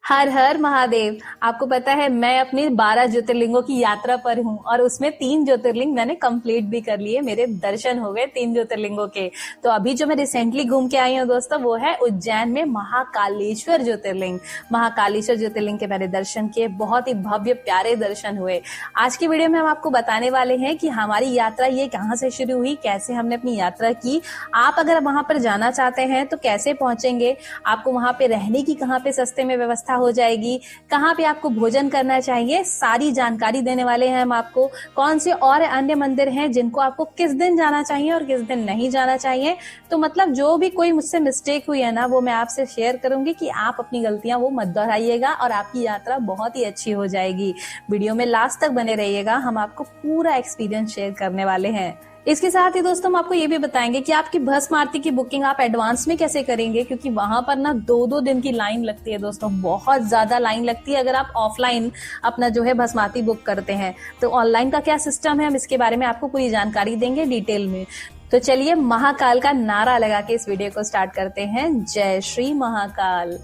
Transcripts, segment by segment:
हर हर महादेव। आपको पता है मैं अपनी 12 ज्योतिर्लिंगों की यात्रा पर हूँ और उसमें 3 ज्योतिर्लिंग मैंने कंप्लीट भी कर लिए। मेरे दर्शन हो गए 3 ज्योतिर्लिंगों के। तो अभी जो मैं रिसेंटली घूम के आई हूँ दोस्तों, वो है उज्जैन में महाकालेश्वर ज्योतिर्लिंग। महाकालेश्वर ज्योतिर्लिंग के मैंने दर्शन किए, बहुत ही भव्य प्यारे दर्शन हुए। आज की वीडियो में हम आपको बताने वाले हैं कि हमारी यात्रा ये कहाँ से शुरू हुई, कैसे हमने अपनी यात्रा की। आप अगर वहां पर जाना चाहते हैं तो कैसे पहुंचेंगे, आपको वहां पे रहने की कहाँ पे सस्ते में व्यवस्था हो जाएगी, कहाँ पे आपको भोजन करना चाहिए, सारी जानकारी देने वाले हैं हम आपको। कौन से और अन्य मंदिर हैं जिनको आपको किस दिन जाना चाहिए और किस दिन नहीं जाना चाहिए। तो मतलब जो भी कोई मुझसे मिस्टेक हुई है ना, वो मैं आपसे शेयर करूंगी कि आप अपनी गलतियां वो मत दोहराइएगा और आपकी यात्रा बहुत ही अच्छी हो जाएगी। वीडियो में लास्ट तक बने रहिएगा, हम आपको पूरा एक्सपीरियंस शेयर करने वाले हैं। इसके साथ ही दोस्तों हम आपको ये भी बताएंगे कि आपकी भस्म आरती की बुकिंग आप एडवांस में कैसे करेंगे, क्योंकि वहां पर ना 2-2 दिन की लाइन लगती है दोस्तों, बहुत ज्यादा लाइन लगती है अगर आप ऑफलाइन अपना जो है भस्म आरती बुक करते हैं। तो ऑनलाइन का क्या सिस्टम है, हम इसके बारे में आपको पूरी जानकारी देंगे डिटेल में। तो चलिए महाकाल का नारा लगा के इस वीडियो को स्टार्ट करते हैं। जय श्री महाकाल।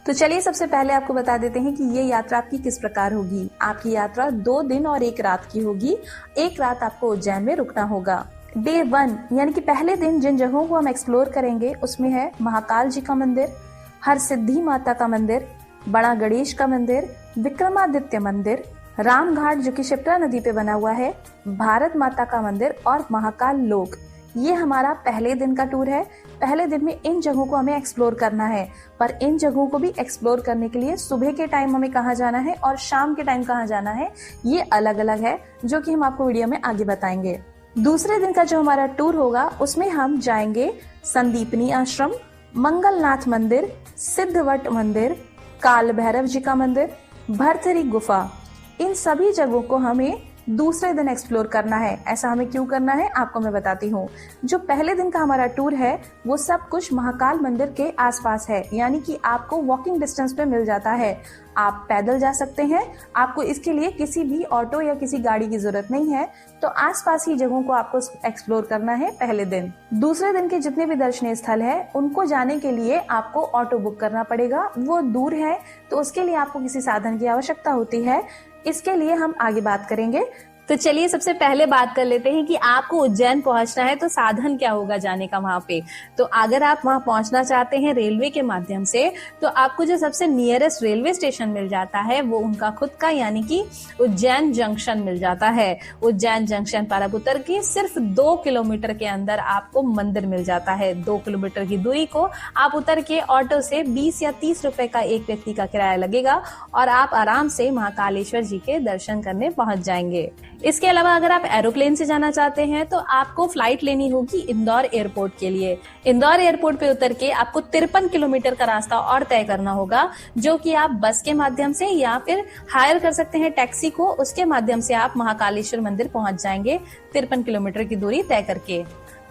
तो चलिए सबसे पहले आपको बता देते हैं कि ये यात्रा आपकी किस प्रकार होगी। आपकी यात्रा 2 दिन और 1 रात की होगी। 1 रात आपको उज्जैन में रुकना होगा। डे 1 यानी कि पहले दिन जिन जगहों को हम एक्सप्लोर करेंगे उसमें है महाकाल जी का मंदिर, हरसिद्धि माता का मंदिर, बड़ा गणेश का मंदिर, विक्रमादित्य मंदिर, राम घाट जो कि शिप्रा नदी पे बना हुआ है, भारत माता का मंदिर और महाकाल लोक। ये हमारा पहले दिन का टूर है। पहले दिन में इन जगहों को हमें एक्सप्लोर करना है, पर इन जगहों को भी एक्सप्लोर करने के लिए सुबह के टाइम हमें कहाँ जाना है और शाम के टाइम कहाँ जाना है, ये अलग अलग है, जो कि हम आपको वीडियो में आगे बताएंगे। दूसरे दिन का जो हमारा टूर होगा उसमें हम जाएंगे संदीपनी आश्रम, मंगलनाथ मंदिर, सिद्धवट मंदिर, काल भैरव जी का मंदिर, भरथरी गुफा। इन सभी जगहों को हमें दूसरे दिन एक्सप्लोर करना है। ऐसा हमें क्यों करना है आपको मैं बताती हूँ। जो पहले दिन का हमारा टूर है वो सब कुछ महाकाल मंदिर के आसपास है, यानी कि आपको वॉकिंग डिस्टेंस पे मिल जाता है। आप पैदल जा सकते हैं, आपको इसके लिए किसी भी ऑटो या किसी गाड़ी की जरूरत नहीं है। तो आसपास ही जगहों को आपको एक्सप्लोर करना है पहले दिन। दूसरे दिन के जितने भी दर्शनीय स्थल है उनको जाने के लिए आपको ऑटो बुक करना पड़ेगा। वो दूर है तो उसके लिए आपको किसी साधन की आवश्यकता होती है, इसके लिए हम आगे बात करेंगे। तो चलिए सबसे पहले बात कर लेते हैं कि आपको उज्जैन पहुंचना है तो साधन क्या होगा जाने का वहां पे। तो अगर आप वहां पहुंचना चाहते हैं रेलवे के माध्यम से, तो आपको जो सबसे नियरेस्ट रेलवे स्टेशन मिल जाता है वो उनका खुद का, यानी कि उज्जैन जंक्शन मिल जाता है। उज्जैन जंक्शन पर आप उतर के सिर्फ 2 किलोमीटर के अंदर आपको मंदिर मिल जाता है। 2 किलोमीटर की दूरी को आप उतर के ऑटो से 20 या 30 रुपए का एक व्यक्ति का किराया लगेगा और आप आराम से महाकालेश्वर जी के दर्शन करने पहुंच जाएंगे। इसके अलावा अगर आप एरोप्लेन से जाना चाहते हैं तो आपको फ्लाइट लेनी होगी इंदौर एयरपोर्ट के लिए। इंदौर एयरपोर्ट पे उतर के आपको 53 किलोमीटर का रास्ता और तय करना होगा, जो कि आप बस के माध्यम से या फिर हायर कर सकते हैं टैक्सी को। उसके माध्यम से आप महाकालेश्वर मंदिर पहुंच जाएंगे 53 किलोमीटर की दूरी तय करके।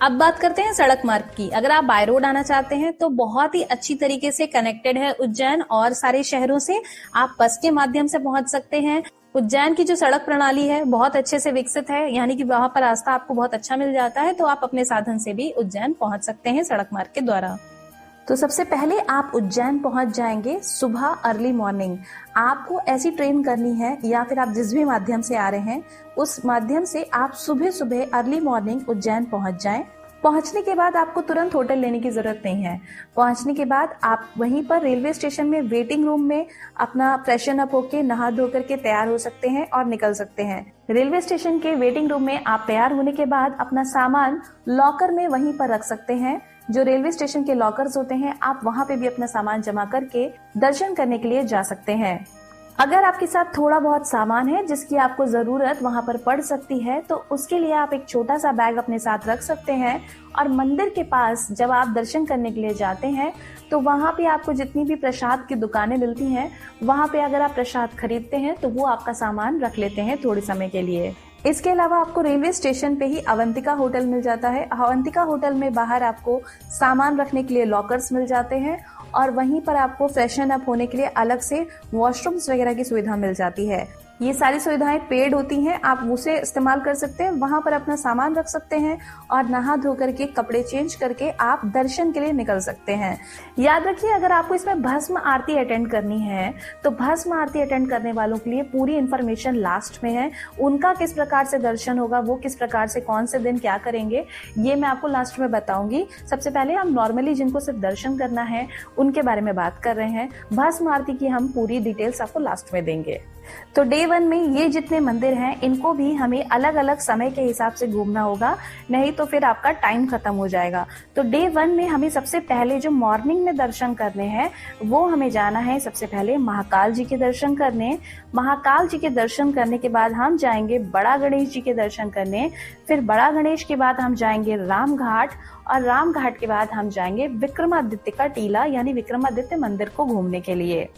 अब बात करते हैं सड़क मार्ग की। अगर आप बाय रोड आना चाहते हैं तो बहुत ही अच्छी तरीके से कनेक्टेड है उज्जैन और सारे शहरों से। आप बस के माध्यम से पहुंच सकते हैं। उज्जैन की जो सड़क प्रणाली है बहुत अच्छे से विकसित है, यानी कि वहां पर रास्ता आपको बहुत अच्छा मिल जाता है, तो आप अपने साधन से भी उज्जैन पहुंच सकते हैं सड़क मार्ग के द्वारा। तो सबसे पहले आप उज्जैन पहुंच जाएंगे सुबह अर्ली मॉर्निंग। आपको ऐसी ट्रेन करनी है या फिर आप जिस भी माध्यम से आ रहे हैं उस माध्यम से आप सुबह सुबह अर्ली मॉर्निंग उज्जैन पहुंच जाएं। पहुंचने के बाद आपको तुरंत होटल लेने की जरूरत नहीं है। पहुंचने के बाद आप वहीं पर रेलवे स्टेशन में वेटिंग रूम में अपना फ्रेशन अप होके नहा धो करके तैयार हो सकते हैं और निकल सकते हैं। रेलवे स्टेशन के वेटिंग रूम में आप तैयार होने के बाद अपना सामान लॉकर में वहीं पर रख सकते हैं। जो रेलवे स्टेशन के लॉकर्स होते हैं आप वहां पे भी अपना सामान जमा करके दर्शन करने के लिए जा सकते हैं। अगर आपके साथ थोड़ा बहुत सामान है जिसकी आपको जरूरत वहां पर पड़ सकती है तो उसके लिए आप एक छोटा सा बैग अपने साथ रख सकते हैं। और मंदिर के पास जब आप दर्शन करने के लिए जाते हैं तो वहां पे आपको जितनी भी प्रसाद की दुकानें मिलती हैं वहां पे अगर आप प्रसाद खरीदते हैं तो वो आपका सामान रख लेते हैं थोड़े समय के लिए। इसके अलावा आपको रेलवे स्टेशन पे ही अवंतिका होटल मिल जाता है। अवंतिका होटल में बाहर आपको सामान रखने के लिए लॉकर्स मिल जाते हैं और वहीं पर आपको फ्रेशन अप होने के लिए अलग से वॉशरूम्स वगैरह की सुविधा मिल जाती है। ये सारी सुविधाएं पेड होती हैं, आप उसे इस्तेमाल कर सकते हैं, वहां पर अपना सामान रख सकते हैं और नहा धो करके कपड़े चेंज करके आप दर्शन के लिए निकल सकते हैं। याद रखिए, अगर आपको इसमें भस्म आरती अटेंड करनी है तो भस्म आरती अटेंड करने वालों के लिए पूरी इंफॉर्मेशन लास्ट में है। उनका किस प्रकार से दर्शन होगा, वो किस प्रकार से कौन से दिन क्या करेंगे, ये मैं आपको लास्ट में बताऊंगी। सबसे पहले हम नॉर्मली जिनको सिर्फ दर्शन करना है उनके बारे में बात कर रहे हैं। भस्म आरती की हम पूरी डिटेल्स आपको लास्ट में देंगे। तो डे 1 में ये जितने मंदिर हैं इनको भी हमें अलग अलग समय के हिसाब से घूमना होगा, नहीं तो फिर आपका टाइम खत्म हो जाएगा। तो डे 1 में हमें सबसे पहले जो मॉर्निंग में दर्शन करने हैं वो हमें जाना है सबसे पहले महाकाल जी के दर्शन करने। महाकाल जी के दर्शन करने के बाद हम जाएंगे बड़ा गणेश जी के दर्शन करने। फिर बड़ा गणेश के बाद हम जाएंगे राम घाट और राम घाट के बाद हम जाएंगे विक्रमादित्य का टीला यानी विक्रमादित्य मंदिर को घूमने के लिए।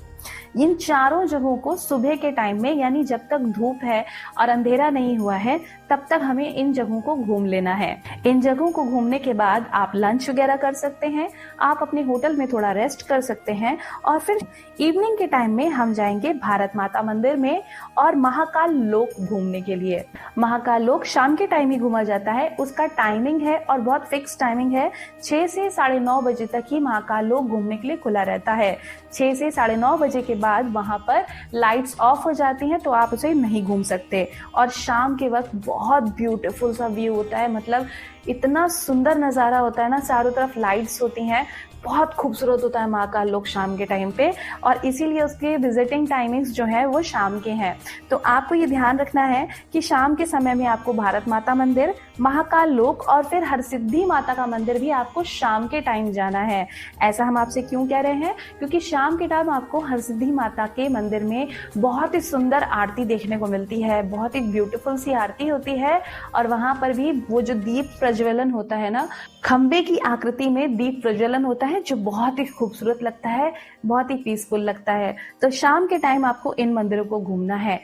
इन चारों जगहों को सुबह के टाइम में यानी जब तक धूप है और अंधेरा नहीं हुआ है तब तक हमें इन जगहों को घूम लेना है। इन जगहों को घूमने के बाद आप लंच वगैरह कर सकते हैं, आप अपने होटल में थोड़ा रेस्ट कर सकते हैं और फिर इवनिंग के टाइम में हम जाएंगे भारत माता मंदिर में और महाकाल लोक घूमने के लिए। महाकाल लोक शाम के टाइम ही घूमा जाता है, उसका टाइमिंग है और बहुत फिक्स टाइमिंग है। 6 से 9:30 बजे तक ही महाकाल लोक घूमने के लिए खुला रहता है। 6 से 9:30 बजे के बाद वहां पर लाइट्स ऑफ हो जाती हैं तो आप उसे नहीं घूम सकते। और शाम के वक्त बहुत ब्यूटीफुल सा व्यू होता है, मतलब इतना सुंदर नजारा होता है ना, चारों तरफ लाइट्स होती हैं, बहुत खूबसूरत होता है महाकाल लोक शाम के टाइम पे और इसीलिए उसके विजिटिंग टाइमिंग्स जो है वो शाम के हैं। तो आपको ये ध्यान रखना है कि शाम के समय में आपको भारत माता मंदिर, महाकाल लोक और फिर हरसिद्धि माता का मंदिर भी आपको शाम के टाइम जाना है। ऐसा हम आपसे क्यों कह रहे हैं, क्योंकि शाम के टाइम आपको हरसिद्धि माता के मंदिर में बहुत ही सुंदर आरती देखने को मिलती है, बहुत ही ब्यूटीफुल सी आरती होती है और वहां पर भी वो जो दीप प्रज्वलन होता है ना, खंबे की आकृति में दीप प्रज्वलन होता है जो बहुत ही खूबसूरत लगता है, बहुत ही पीसफुल लगता है। तो शाम के टाइम आपको इन मंदिरों को घूमना है।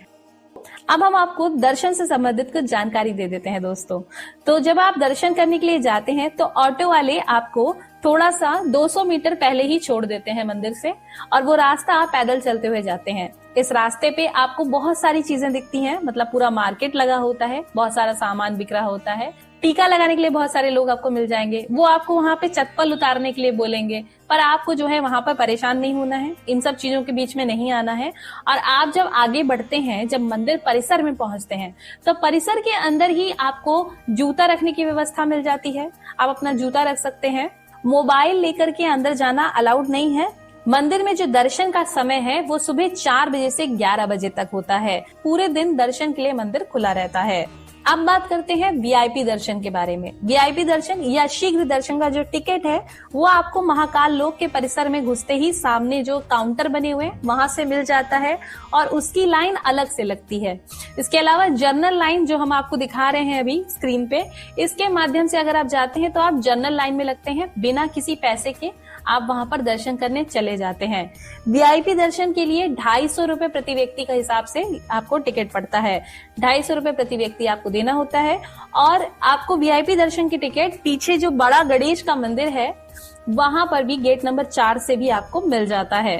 अब हम आपको दर्शन से संबंधित कुछ जानकारी दे देते हैं दोस्तों। तो जब आप दर्शन करने के लिए जाते हैं तो ऑटो वाले आपको थोड़ा सा 200 मीटर पहले ही छोड़ देते हैं मंदिर से और वो रास्ता आप पैदल चलते हुए जाते हैं। इस रास्ते पे आपको बहुत सारी चीजें दिखती हैं, मतलब पूरा मार्केट लगा होता है, बहुत सारा सामान बिक रहा होता है। टीका लगाने के लिए बहुत सारे लोग आपको मिल जाएंगे, वो आपको वहां पे चप्पल उतारने के लिए बोलेंगे, पर आपको जो है वहां पर परेशान नहीं होना है, इन सब चीजों के बीच में नहीं आना है। और आप जब आगे बढ़ते हैं, जब मंदिर परिसर में पहुंचते हैं तो परिसर के अंदर ही आपको जूता रखने की व्यवस्था मिल जाती है, आप अपना जूता रख सकते हैं। मोबाइल लेकर के अंदर जाना अलाउड नहीं है। मंदिर में जो दर्शन का समय है वो सुबह 4 बजे से 11 बजे तक होता है। पूरे दिन दर्शन के लिए मंदिर खुला रहता है। अब बात करते हैं वीआईपी दर्शन के बारे में। वीआईपी दर्शन या शीघ्र दर्शन का जो टिकट है वो आपको महाकाल लोक के परिसर में घुसते ही सामने जो काउंटर बने हुए हैं वहां से मिल जाता है और उसकी लाइन अलग से लगती है। इसके अलावा जनरल लाइन जो हम आपको दिखा रहे हैं अभी स्क्रीन पे, इसके माध्यम से अगर आप जाते हैं तो आप जनरल लाइन में लगते हैं, बिना किसी पैसे के आप वहां पर दर्शन करने चले जाते हैं। वीआईपी दर्शन के लिए 250 रुपए प्रति व्यक्ति का हिसाब से आपको टिकट पड़ता है। 250 रुपए प्रति व्यक्ति आपको देना होता है और आपको वीआईपी दर्शन की टिकट पीछे जो बड़ा गणेश का मंदिर है वहां पर भी गेट नंबर 4 से भी आपको मिल जाता है।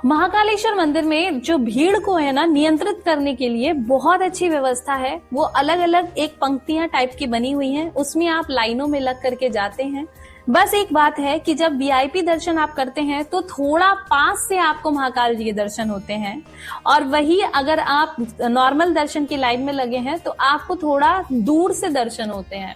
महाकालेश्वर मंदिर में जो भीड़ को है ना नियंत्रित करने के लिए बहुत अच्छी व्यवस्था है। वो अलग अलग एक पंक्तियां टाइप की बनी हुई हैं, उसमें आप लाइनों में लग करके जाते हैं। बस एक बात है कि जब वीआईपी दर्शन आप करते हैं तो थोड़ा पास से आपको महाकाल जी के दर्शन होते हैं और वही अगर आप नॉर्मल दर्शन की लाइन में लगे हैं तो आपको थोड़ा दूर से दर्शन होते हैं।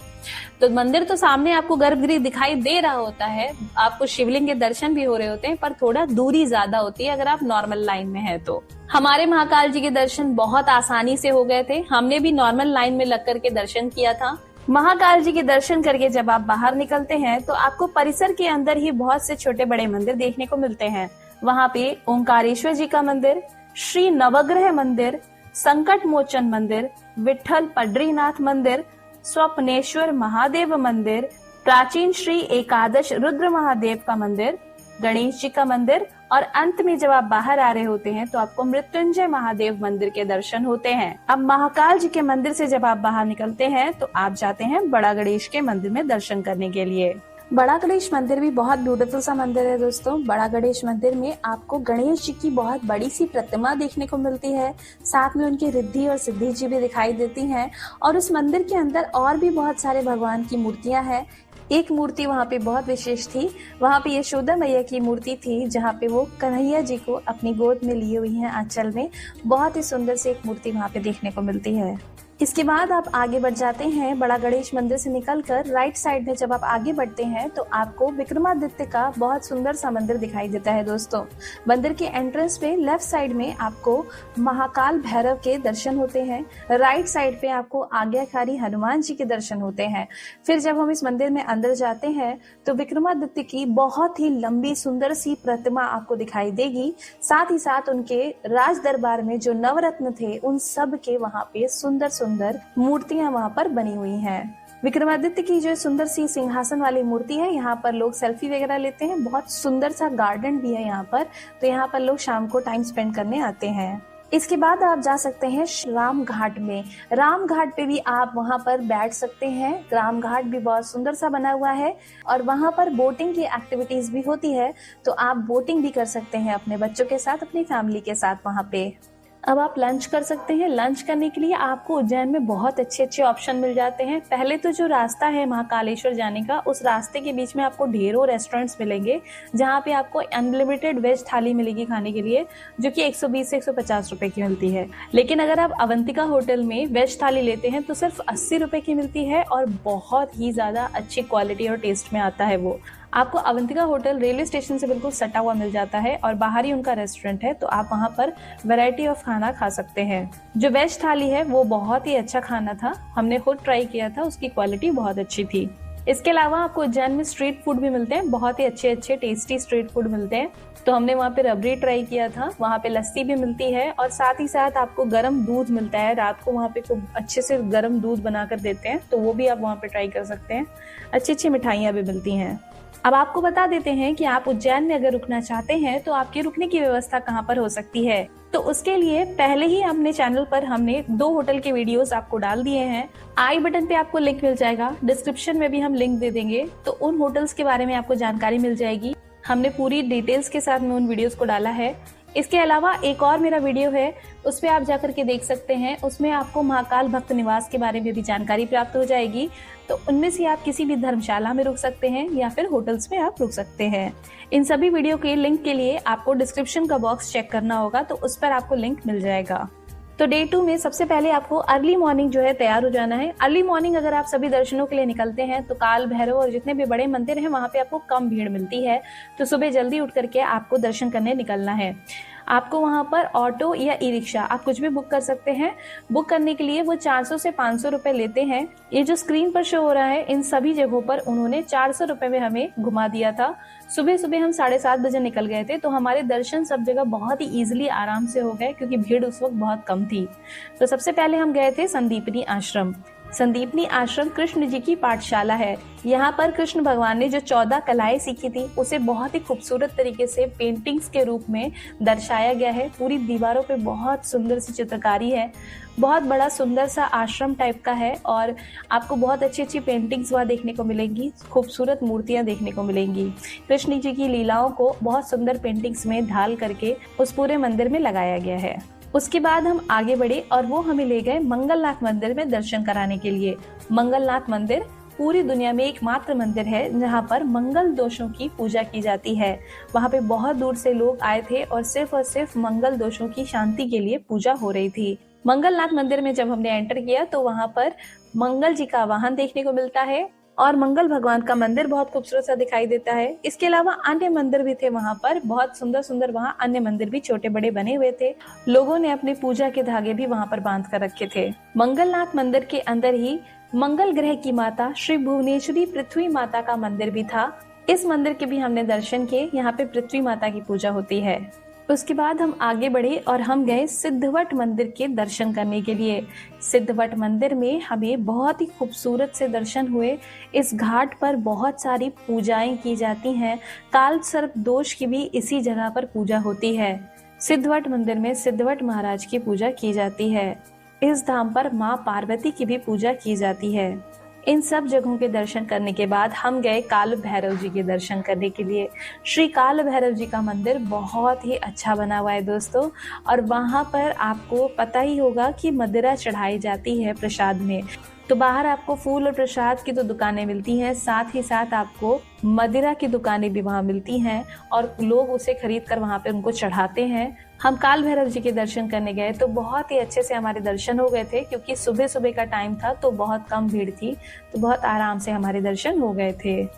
तो मंदिर तो सामने आपको गर्भगृह दिखाई दे रहा होता है, आपको शिवलिंग के दर्शन भी हो रहे होते हैं, पर थोड़ा दूरी ज्यादा होती है अगर आप नॉर्मल लाइन में है तो। हमारे महाकाल जी के दर्शन बहुत आसानी से हो गए थे, हमने भी नॉर्मल लाइन में लग करके दर्शन किया था। महाकाल जी के दर्शन करके जब आप बाहर निकलते हैं तो आपको परिसर के अंदर ही बहुत से छोटे बड़े मंदिर देखने को मिलते हैं। वहाँ पे ओंकारेश्वर जी का मंदिर, श्री नवग्रह मंदिर, संकट मोचन मंदिर, विठ्ठल पडरीनाथ मंदिर, स्वप्नेश्वर महादेव मंदिर, प्राचीन श्री एकादश रुद्र महादेव का मंदिर, गणेश जी का मंदिर और अंत में जब आप बाहर आ रहे होते हैं तो आपको मृत्युंजय महादेव मंदिर के दर्शन होते हैं। अब महाकाल जी के मंदिर से जब आप बाहर निकलते हैं तो आप जाते हैं बड़ा गणेश के मंदिर में दर्शन करने के लिए। बड़ा गणेश मंदिर भी बहुत ब्यूटीफुल सा मंदिर है दोस्तों। बड़ा गणेश मंदिर में आपको गणेश जी की बहुत बड़ी सी प्रतिमा देखने को मिलती है, साथ में उनकी रिद्धि और सिद्धि जी भी दिखाई देती हैं। और उस मंदिर के अंदर और भी बहुत सारे भगवान की मूर्तियां हैं। एक मूर्ति वहाँ पे बहुत विशेष थी, वहाँ पे यशोदा मैया की मूर्ति थी, जहाँ पे वो कन्हैया जी को अपनी गोद में लिए हुई हैं आंचल में। बहुत ही सुंदर सी एक मूर्ति वहाँ पे देखने को मिलती है। इसके बाद आप आगे बढ़ जाते हैं। बड़ा गणेश मंदिर से निकलकर राइट साइड में जब आप आगे बढ़ते हैं तो आपको विक्रमादित्य का बहुत सुंदर सा मंदिर दिखाई देता है दोस्तों। मंदिर के एंट्रेंस पे लेफ्ट साइड में आपको महाकाल भैरव के दर्शन होते हैं, राइट साइड पे आपको आज्ञाकारी हनुमान जी के दर्शन होते हैं। फिर जब हम इस मंदिर में अंदर जाते हैं तो विक्रमादित्य की बहुत ही लंबी सुंदर सी प्रतिमा आपको दिखाई देगी। साथ ही साथ उनके राज दरबार में जो नवरत्न थे उन सब के वहाँ पे सुंदर सुंदर मूर्तियां वहां पर बनी हुई हैं। विक्रमादित्य की जो सुंदर सी सिंहासन वाली मूर्ति है, यहाँ पर लोग सेल्फी वगैरह लेते हैं। बहुत सुंदर सा गार्डन भी है यहाँ पर, तो यहाँ पर लोग शाम को टाइम स्पेंड करने आते हैं। इसके बाद आप जा सकते हैं राम घाट में। राम घाट पे भी आप वहां पर बैठ सकते हैं। राम घाट भी बहुत सुंदर सा बना हुआ है और वहां पर बोटिंग की एक्टिविटीज भी होती है, तो आप बोटिंग भी कर सकते हैं अपने बच्चों के साथ, अपनी फैमिली के साथ वहां पे। अब आप लंच कर सकते हैं। लंच करने के लिए आपको उज्जैन में बहुत अच्छे अच्छे ऑप्शन मिल जाते हैं। पहले तो जो रास्ता है महाकालेश्वर जाने का, उस रास्ते के बीच में आपको ढेरों रेस्टोरेंट्स मिलेंगे, जहाँ पे आपको अनलिमिटेड वेज थाली मिलेगी खाने के लिए, जो कि 120 से 150 रुपए की मिलती है। लेकिन अगर आप अवंतिका होटल में वेज थाली लेते हैं तो सिर्फ 80 रुपए की मिलती है और बहुत ही ज्यादा अच्छी क्वालिटी और टेस्ट में आता है वो। आपको अवंतिका होटल रेलवे स्टेशन से बिल्कुल सटा हुआ मिल जाता है और बाहर ही उनका रेस्टोरेंट है, तो आप वहां पर वैरायटी ऑफ खाना खा सकते हैं। जो वेज थाली है वो बहुत ही अच्छा खाना था, हमने खुद ट्राई किया था, उसकी क्वालिटी बहुत अच्छी थी। इसके अलावा आपको उज्जैन में स्ट्रीट फूड भी मिलते हैं, बहुत ही अच्छे अच्छे टेस्टी स्ट्रीट फूड मिलते हैं। तो हमने वहाँ पे रबड़ी ट्राई किया था, वहाँ पे लस्सी भी मिलती है और साथ ही साथ आपको गर्म दूध मिलता है। रात को वहाँ पे खूब अच्छे से गर्म दूध बनाकर देते हैं, तो वो भी आप वहाँ पे ट्राई कर सकते हैं। अच्छी अच्छी मिठाइयाँ भी मिलती हैं। अब आपको बता देते हैं कि आप उज्जैन में अगर रुकना चाहते हैं तो आपके रुकने की व्यवस्था कहाँ पर हो सकती है। तो उसके लिए पहले ही अपने चैनल पर हमने 2 होटल के वीडियोस आपको डाल दिए हैं। आई बटन पे आपको लिंक मिल जाएगा, डिस्क्रिप्शन में भी हम लिंक दे देंगे, तो उन होटल्स के बारे में आपको जानकारी मिल जाएगी। हमने पूरी डिटेल्स के साथ में उन वीडियोस को डाला है। इसके अलावा एक और मेरा वीडियो है, उस पे आप जाकर के देख सकते हैं। उसमें आपको महाकाल भक्त निवास के बारे में भी जानकारी प्राप्त हो जाएगी, तो उनमें से आप किसी भी धर्मशाला में रुक सकते हैं या फिर होटल्स में आप रुक सकते हैं। इन सभी वीडियो के लिंक के लिए आपको डिस्क्रिप्शन का बॉक्स चेक करना होगा, तो उस पर आपको लिंक मिल जाएगा। तो डे 2 में सबसे पहले आपको अर्ली मॉर्निंग जो है तैयार हो जाना है। अर्ली मॉर्निंग अगर आप सभी दर्शनों के लिए निकलते हैं तो काल भैरव और जितने भी बड़े मंदिर हैं वहां पे आपको कम भीड़ मिलती है, तो सुबह जल्दी उठ करके आपको दर्शन करने निकलना है। आपको वहां पर ऑटो या ई रिक्शा आप कुछ भी बुक कर सकते हैं। बुक करने के लिए वो 400 से 500 रुपए लेते हैं। ये जो स्क्रीन पर शो हो रहा है, इन सभी जगहों पर उन्होंने 400 रुपए में हमें घुमा दिया था। सुबह सुबह हम 7:30 बजे निकल गए थे, तो हमारे दर्शन सब जगह बहुत ही इजीली आराम से हो गए, क्योंकि भीड़ उस वक्त बहुत कम थी। तो सबसे पहले हम गए थे संदीपनी आश्रम। संदीपनी आश्रम कृष्ण जी की पाठशाला है। यहाँ पर कृष्ण भगवान ने जो 14 कलाएं सीखी थी उसे बहुत ही खूबसूरत तरीके से पेंटिंग्स के रूप में दर्शाया गया है। पूरी दीवारों पे बहुत सुंदर सी चित्रकारी है। बहुत बड़ा सुंदर सा आश्रम टाइप का है और आपको बहुत अच्छी अच्छी पेंटिंग्स वहाँ देखने को मिलेंगी, खूबसूरत मूर्तियां देखने को मिलेंगी। कृष्ण जी की लीलाओं को बहुत सुंदर पेंटिंग्स में ढाल करके उस पूरे मंदिर में लगाया गया है। उसके बाद हम आगे बढ़े और वो हमें ले गए मंगलनाथ मंदिर में दर्शन कराने के लिए। मंगलनाथ मंदिर पूरी दुनिया में एकमात्र मंदिर है जहाँ पर मंगल दोषों की पूजा की जाती है। वहाँ पे बहुत दूर से लोग आए थे और सिर्फ मंगल दोषों की शांति के लिए पूजा हो रही थी। मंगलनाथ मंदिर में जब हमने एंटर किया तो वहाँ पर मंगल जी का वाहन देखने को मिलता है और मंगल भगवान का मंदिर बहुत खूबसूरत सा दिखाई देता है। इसके अलावा अन्य मंदिर भी थे वहाँ पर, बहुत सुंदर सुंदर वहाँ अन्य मंदिर भी छोटे बड़े बने हुए थे। लोगों ने अपने पूजा के धागे भी वहाँ पर बांध कर रखे थे। मंगलनाथ मंदिर के अंदर ही मंगल ग्रह की माता श्री भुवनेश्वरी पृथ्वी माता का मंदिर भी था। इस मंदिर के भी हमने दर्शन किए। यहाँ पे पृथ्वी माता की पूजा होती है। उसके बाद हम आगे बढ़े और हम गए सिद्धवट मंदिर के दर्शन करने के लिए। सिद्धवट मंदिर में हमें बहुत ही खूबसूरत से दर्शन हुए। इस घाट पर बहुत सारी पूजाएं की जाती हैं। काल सर्प दोष की भी इसी जगह पर पूजा होती है। सिद्धवट मंदिर में सिद्धवट महाराज की पूजा की जाती है। इस धाम पर माँ पार्वती की भी पूजा की जाती है। इन सब जगहों के दर्शन करने के बाद हम गए काल भैरव जी के दर्शन करने के लिए। श्री काल भैरव जी का मंदिर बहुत ही अच्छा बना हुआ है दोस्तों, और वहाँ पर आपको पता ही होगा कि मदिरा चढ़ाई जाती है प्रसाद में। तो बाहर आपको फूल और प्रसाद की तो दुकानें मिलती हैं, साथ ही साथ आपको मदिरा की दुकानें भी वहाँ मिलती हैं और लोग उसे खरीद कर वहाँ पे उनको चढ़ाते हैं। हम काल भैरव जी के दर्शन करने गए तो बहुत ही अच्छे से हमारे दर्शन हो गए थे, क्योंकि सुबह सुबह का टाइम था तो बहुत कम भीड़ थी, तो बहुत आराम से हमारे दर्शन हो गए थे।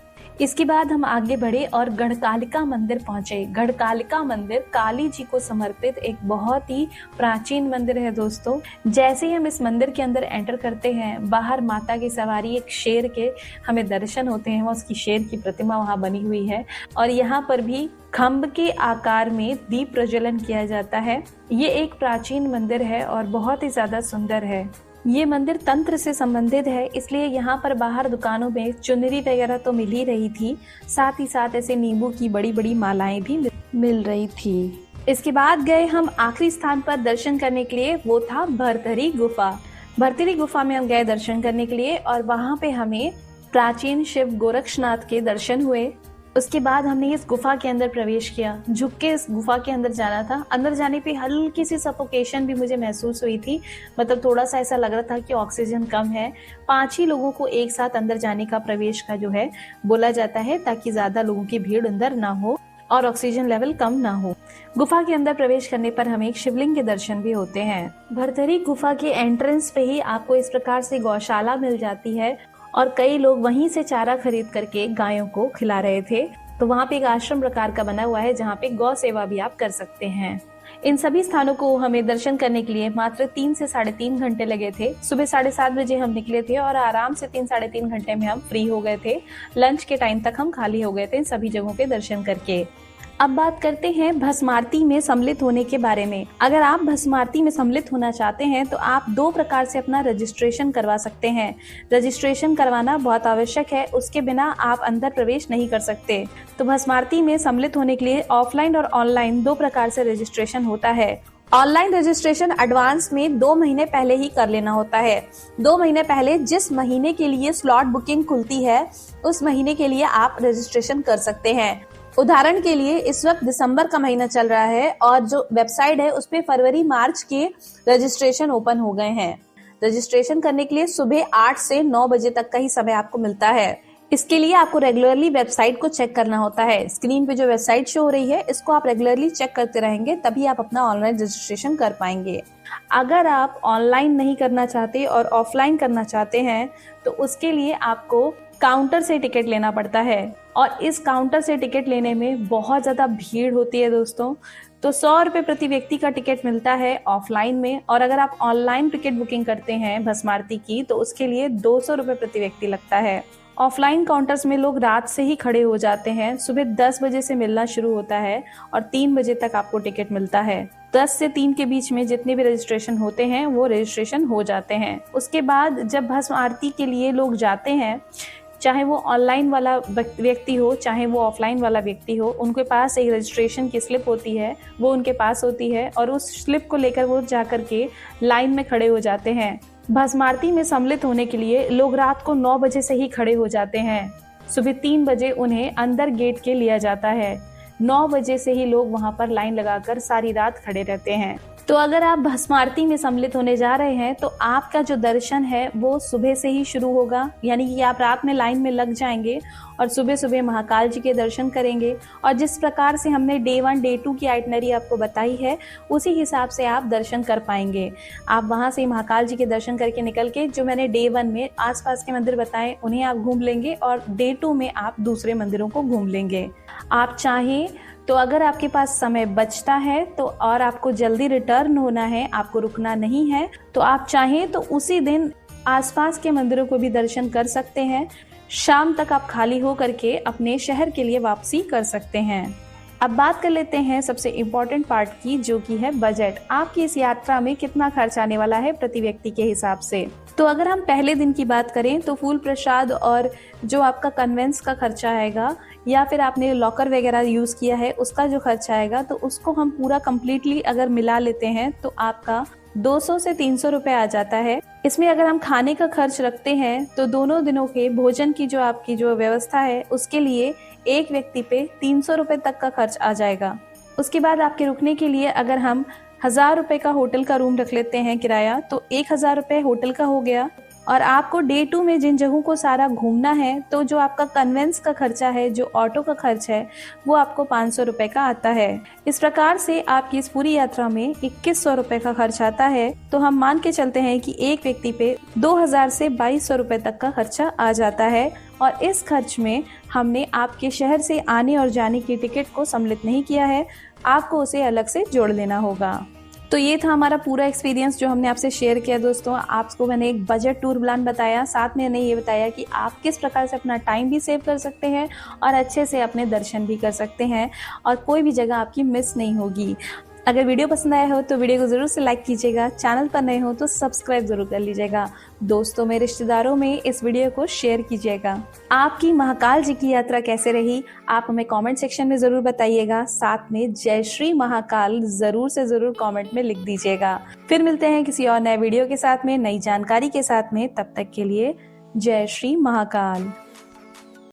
इसके बाद हम आगे बढ़े और गढ़कालिका मंदिर पहुंचे। गढ़कालिका मंदिर काली जी को समर्पित एक बहुत ही प्राचीन मंदिर है दोस्तों। जैसे ही हम इस मंदिर के अंदर एंटर करते हैं, बाहर माता की सवारी एक शेर के हमें दर्शन होते हैं। उसकी शेर की प्रतिमा वहां बनी हुई है और यहाँ पर भी खम्भ के आकार में दीप प्रज्वलन किया जाता है। ये एक प्राचीन मंदिर है और बहुत ही ज्यादा सुंदर है। ये मंदिर तंत्र से संबंधित है, इसलिए यहाँ पर बाहर दुकानों में चुनरी वगैरह तो मिल ही रही थी, साथ ही साथ ऐसे नींबू की बड़ी बड़ी मालाएं भी मिल रही थी। इसके बाद गए हम आखिरी स्थान पर दर्शन करने के लिए, वो था भरथरी गुफा। भरथरी गुफा में हम गए दर्शन करने के लिए और वहाँ पे हमें प्राचीन शिव गोरक्षनाथ के दर्शन हुए। उसके बाद हमने इस गुफा के अंदर प्रवेश किया। झुक के इस गुफा के अंदर जाना था। अंदर जाने पे हल्की सी सफोकेशन भी मुझे महसूस हुई थी, मतलब थोड़ा सा ऐसा लग रहा था कि ऑक्सीजन कम है। 5 ही लोगों को एक साथ अंदर जाने का प्रवेश का जो है बोला जाता है, ताकि ज्यादा लोगों की भीड़ अंदर ना हो और ऑक्सीजन लेवल कम ना हो। गुफा के अंदर प्रवेश करने पर हमें एक शिवलिंग के दर्शन भी होते हैं। भरथरी गुफा के एंट्रेंस पे ही आपको इस प्रकार से गौशाला मिल जाती है और कई लोग वहीं से चारा खरीद करके गायों को खिला रहे थे। तो वहाँ पे एक आश्रम प्रकार का बना हुआ है जहाँ पे गौ सेवा भी आप कर सकते हैं। इन सभी स्थानों को हमें दर्शन करने के लिए मात्र 3 से 3.5 घंटे लगे थे। सुबह 7:30 बजे हम निकले थे और आराम से 3-3.5 घंटे में हम फ्री हो गए थे। लंच के टाइम तक हम खाली हो गए थे इन सभी जगहों के दर्शन करके। अब बात करते हैं भस्म आरती में सम्मिलित होने के बारे में। अगर आप भस्म आरती में सम्मिलित होना चाहते हैं तो आप 2 प्रकार से अपना रजिस्ट्रेशन करवा सकते हैं। रजिस्ट्रेशन करवाना बहुत आवश्यक है, उसके बिना आप अंदर प्रवेश नहीं कर सकते। तो भस्म आरती में सम्मिलित होने के लिए ऑफलाइन और ऑनलाइन 2 प्रकार से रजिस्ट्रेशन होता है। ऑनलाइन रजिस्ट्रेशन एडवांस में 2 महीने पहले ही कर लेना होता है। 2 महीने पहले जिस महीने के लिए स्लॉट बुकिंग खुलती है उस महीने के लिए आप रजिस्ट्रेशन कर सकते हैं। उदाहरण के लिए इस वक्त दिसंबर का महीना चल रहा है और जो वेबसाइट है उस पे फरवरी मार्च के रजिस्ट्रेशन ओपन हो गए हैं। रजिस्ट्रेशन करने के लिए सुबह 8 से 9 बजे तक का ही समय आपको मिलता है। इसके लिए आपको रेगुलरली वेबसाइट को चेक करना होता है। स्क्रीन पे जो वेबसाइट शो हो रही है इसको आप रेगुलरली चेक करते रहेंगे, तभी आप अपना ऑनलाइन रजिस्ट्रेशन कर पाएंगे। अगर आप ऑनलाइन नहीं करना चाहते और ऑफलाइन करना चाहते हैं तो उसके लिए आपको काउंटर से टिकट लेना पड़ता है और इस काउंटर से टिकट लेने में बहुत ज्यादा भीड़ होती है दोस्तों। तो 100 रुपए प्रति व्यक्ति का टिकट मिलता है ऑफलाइन में, और अगर आप ऑनलाइन टिकट बुकिंग करते हैं भस्म आरती की तो उसके लिए 200 रुपए प्रति व्यक्ति लगता है। ऑफलाइन काउंटर्स में लोग रात से ही खड़े हो जाते हैं। सुबह 10 बजे से मिलना शुरू होता है और 3 बजे तक आपको टिकट मिलता है। 10 से 3 के बीच में जितने भी रजिस्ट्रेशन होते हैं वो रजिस्ट्रेशन हो जाते हैं। उसके बाद जब भस्म आरती के लिए लोग जाते हैं, चाहे वो ऑनलाइन वाला व्यक्ति हो चाहे वो ऑफलाइन वाला व्यक्ति हो, उनके पास एक रजिस्ट्रेशन की स्लिप होती है, वो उनके पास होती है और उस स्लिप को लेकर वो जाकर के लाइन में खड़े हो जाते हैं। भस्म आरती में सम्मिलित होने के लिए लोग रात को 9 बजे से ही खड़े हो जाते हैं। सुबह 3 बजे उन्हें अंदर गेट के लिया जाता है। 9 बजे से ही लोग वहां पर लाइन लगाकर सारी रात खड़े रहते हैं। तो अगर आप भस्म आरती में सम्मिलित होने जा रहे हैं तो आपका जो दर्शन है वो सुबह से ही शुरू होगा, यानी कि आप रात में लाइन में लग जाएंगे और सुबह सुबह महाकाल जी के दर्शन करेंगे। और जिस प्रकार से हमने डे 1 डे 2 की आइटनरी आपको बताई है उसी हिसाब से आप दर्शन कर पाएंगे। आप वहां से महाकाल जी के दर्शन करके निकल के जो मैंने डे 1 में आसपास के मंदिर बताए उन्हें आप घूम लेंगे और डे 2 में आप दूसरे मंदिरों को घूम लेंगे। आप चाहें तो अगर आपके पास समय बचता है तो और आपको जल्दी रिटर्न होना है, आपको रुकना नहीं है, तो आप चाहें तो उसी दिन आसपास के मंदिरों को भी दर्शन कर सकते हैं। शाम तक आप खाली हो करके अपने शहर के लिए वापसी कर सकते हैं। अब बात कर लेते हैं सबसे इम्पोर्टेंट पार्ट की, जो कि है बजट। आपकी इस यात्रा में कितना खर्च आने वाला है प्रति व्यक्ति के हिसाब से। तो अगर हम पहले दिन की बात करें तो फूल प्रसाद और जो आपका कन्वेंस का खर्चा आएगा या फिर आपने लॉकर वगैरह यूज किया है उसका जो खर्चा आएगा, तो उसको हम पूरा कम्प्लीटली अगर मिला लेते हैं तो आपका 200 से 300 रुपए आ जाता है। इसमें अगर हम खाने का खर्च रखते हैं तो दोनों दिनों के भोजन की जो आपकी जो व्यवस्था है उसके लिए एक व्यक्ति पे 300 रुपये तक का खर्च आ जाएगा। उसके बाद आपके रुकने के लिए अगर हम 1000 रुपये का होटल का रूम रख लेते हैं किराया, तो 1000 रुपये होटल का हो गया। और आपको डे 2 में जिन जगहों को सारा घूमना है तो जो आपका कन्वेंस का खर्चा है, जो ऑटो का खर्च है, वो आपको 500 रुपये का आता है। इस प्रकार से आपकी इस पूरी यात्रा में 2100 रुपये का खर्च आता है। तो हम मान के चलते हैं कि एक व्यक्ति पे 2000 से 2200 रुपये तक का खर्चा आ जाता है। और इस खर्च में हमने आपके शहर से आने और जाने की टिकट को सम्मिलित नहीं किया है, आपको उसे अलग से जोड़ लेना होगा। तो ये था हमारा पूरा एक्सपीरियंस जो हमने आपसे शेयर किया दोस्तों। आपको मैंने एक बजट टूर प्लान बताया, साथ में मैंने ये बताया कि आप किस प्रकार से अपना टाइम भी सेव कर सकते हैं और अच्छे से अपने दर्शन भी कर सकते हैं और कोई भी जगह आपकी मिस नहीं होगी। अगर वीडियो पसंद आया हो तो वीडियो को ज़रूर से लाइक कीजिएगा, चैनल पर नए हो तो सब्सक्राइब ज़रूर कर लीजिएगा, दोस्तों में रिश्तेदारों में इस वीडियो को शेयर कीजिएगा। आपकी महाकाल जी की यात्रा कैसे रही आप हमें कमेंट सेक्शन में ज़रूर बताइएगा, साथ में जय श्री महाकाल ज़रूर से ज़रूर कमेंट में लिख दीजिएगा। फिर मिलते हैं किसी और नए वीडियो के साथ में, नई जानकारी के साथ में। तब तक के लिए जय श्री महाकाल।